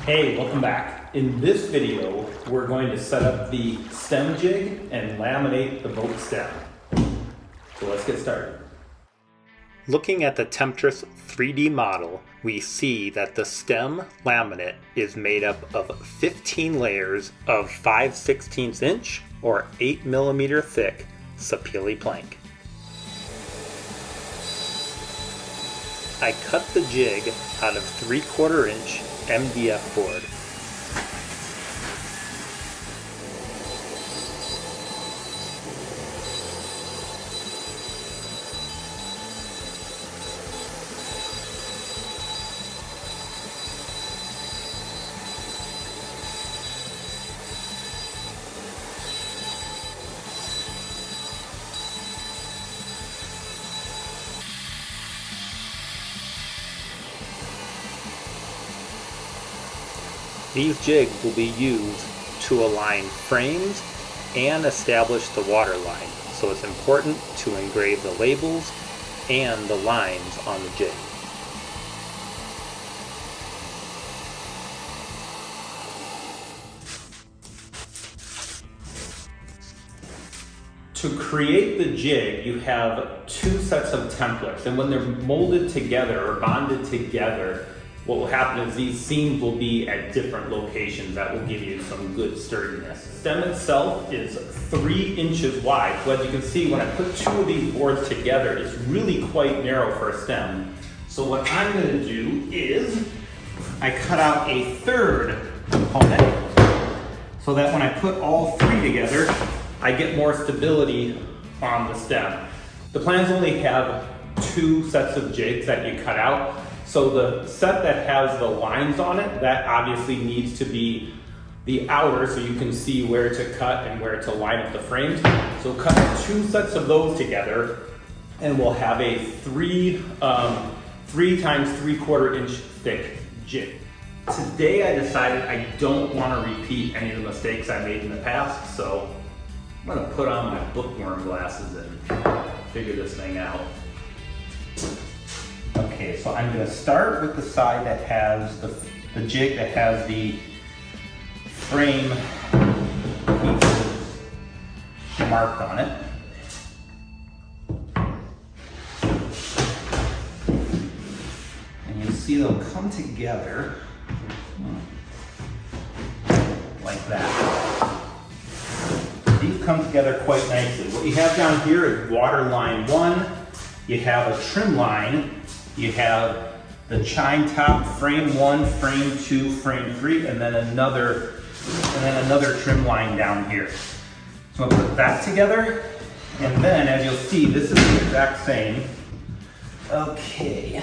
Hey, welcome back. In this video, we're going to set up the stem jig and laminate the boat stem. So let's get started. Looking at the Temptress 3D model, we see that the stem laminate is made up of 15 layers of 5/16 inch or 8mm thick sapele plank. I cut the jig out of 3/4 inch MDF board. These jigs will be used to align frames and establish the water line, so it's important to engrave the labels and the lines on the jig. To create the jig, you have two sets of templates, and when they're molded together or bonded together, what will happen is these seams will be at different locations. That will give you some good sturdiness. The stem itself is 3 inches wide. So as you can see, when I put two of these boards together, it's really quite narrow for a stem. So what I'm gonna do is I cut out a third component so that when I put all three together, I get more stability on the stem. The plans only have 2 sets of jigs that you cut out. So the set that has the lines on it, that obviously needs to be the outer so you can see where to cut and where to line up the frames. So cut 2 sets of those together and we'll have a 3 times 3/4 inch thick jig. Today I decided I don't want to repeat any of the mistakes I made in the past, so I'm gonna put on my bookworm glasses and figure this thing out. Okay, so I'm going to start with the side that has the jig that has the frame pieces marked on it. And you'll see they'll come together like that. These come together quite nicely. What you have down here is water line 1, you have a trim line, you have the chine top, frame 1, frame 2, frame 3, and then another trim line down here. So I'm gonna put that together, and then as you'll see, this is the exact same. Okay.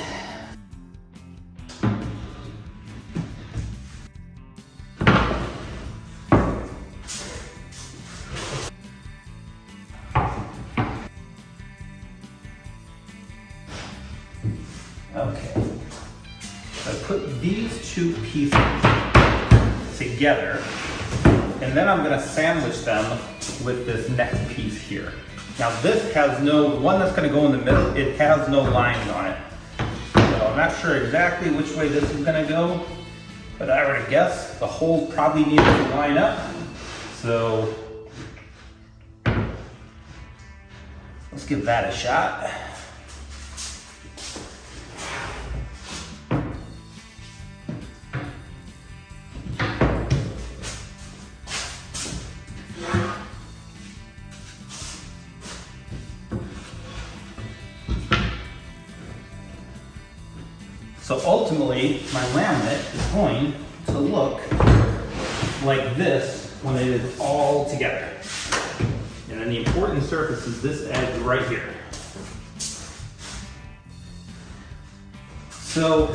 Okay, so I put these 2 pieces together, and then I'm gonna sandwich them with this next piece here. Now this has the one that's gonna go in the middle, it has no lines on it. So I'm not sure exactly which way this is gonna go, but I would guess the hole probably needs to line up. So let's give that a shot. So ultimately, my laminate is going to look like this when it is all together. And then the important surface is this edge right here. So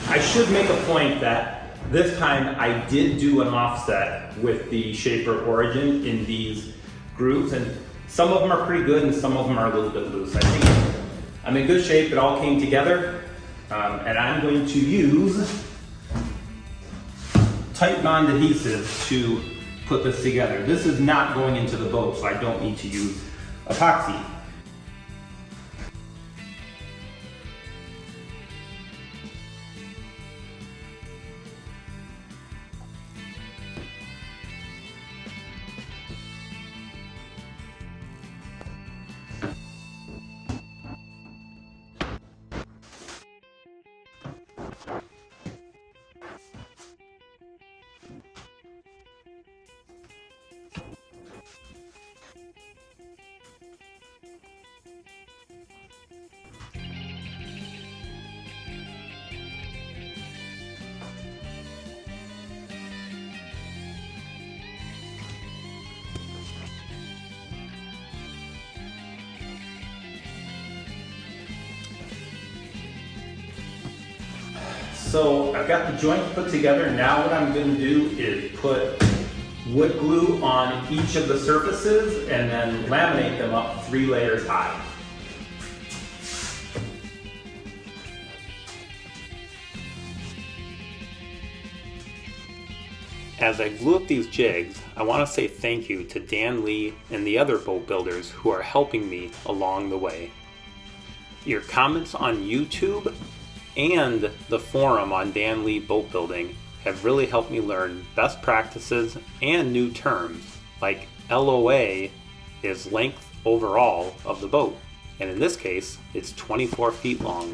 I should make a point that this time I did do an offset with the shaper origin in these grooves, and some of them are pretty good and some of them are a little bit loose. I think I'm in good shape, it all came together. And I'm going to use tight bond adhesive to put this together. This is not going into the boat, so I don't need to use epoxy. So I've got the joint put together. Now what I'm going to do is put wood glue on each of the surfaces and then laminate them up 3 layers high. As I glue up these jigs, I want to say thank you to Dan Lee and the other boat builders who are helping me along the way. Your comments on YouTube and the forum on Dan Lee Boat Building have really helped me learn best practices and new terms, like LOA is length overall of the boat, and in this case, it's 24 feet long.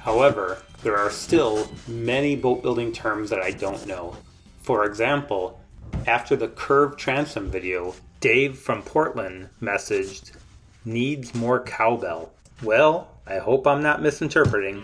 However, there are still many boat building terms that I don't know. For example, after the curved transom video, Dave from Portland messaged, "Needs more cowbell." Well, I hope I'm not misinterpreting.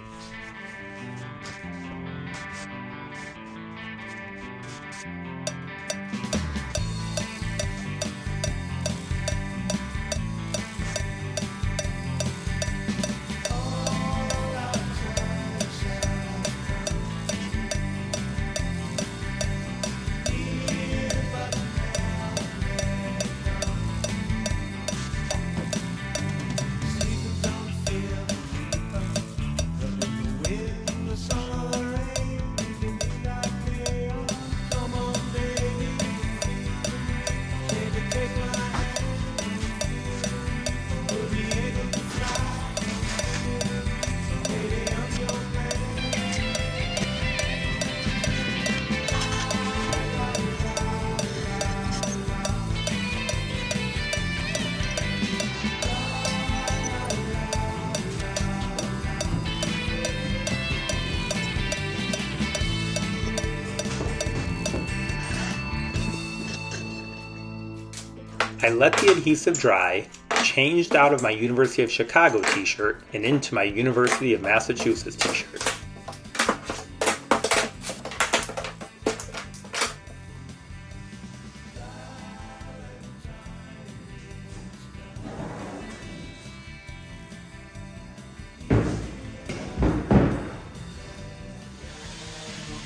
I let the adhesive dry, changed out of my University of Chicago t-shirt and into my University of Massachusetts t-shirt.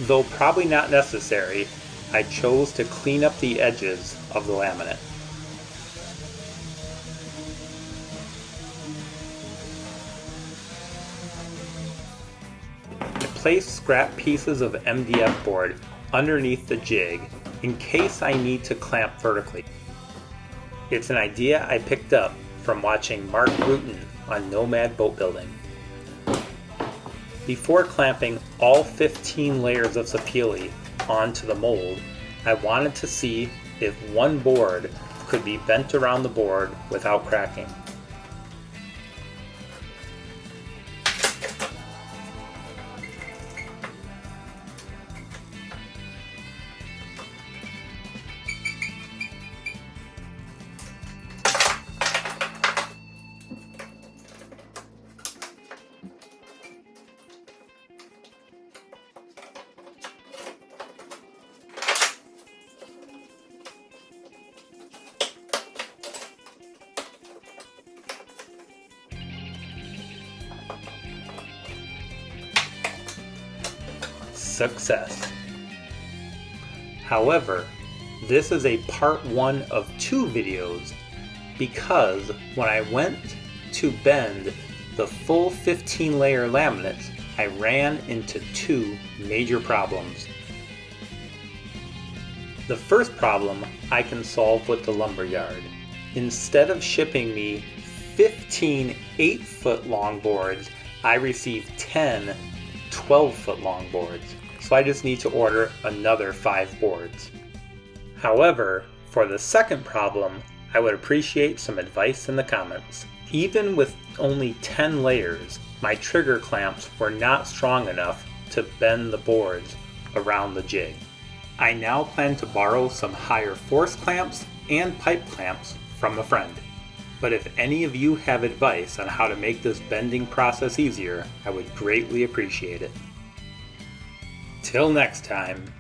Though probably not necessary, I chose to clean up the edges of the laminate. Place scrap pieces of MDF board underneath the jig in case I need to clamp vertically. It's an idea I picked up from watching Mark Bruton on Nomad Boat Building. Before clamping all 15 layers of sapele onto the mold, I wanted to see if one board could be bent around the board without cracking. Success. However, this is a part 1 of 2 videos because when I went to bend the full 15 layer laminates, I ran into 2 major problems. The first problem I can solve with the lumberyard. Instead of shipping me 15 8-foot long boards, I received 10 12-foot long boards. So I just need to order another 5 boards. However, for the second problem, I would appreciate some advice in the comments. Even with only 10 layers, my trigger clamps were not strong enough to bend the boards around the jig. I now plan to borrow some higher force clamps and pipe clamps from a friend. But if any of you have advice on how to make this bending process easier, I would greatly appreciate it. Till next time.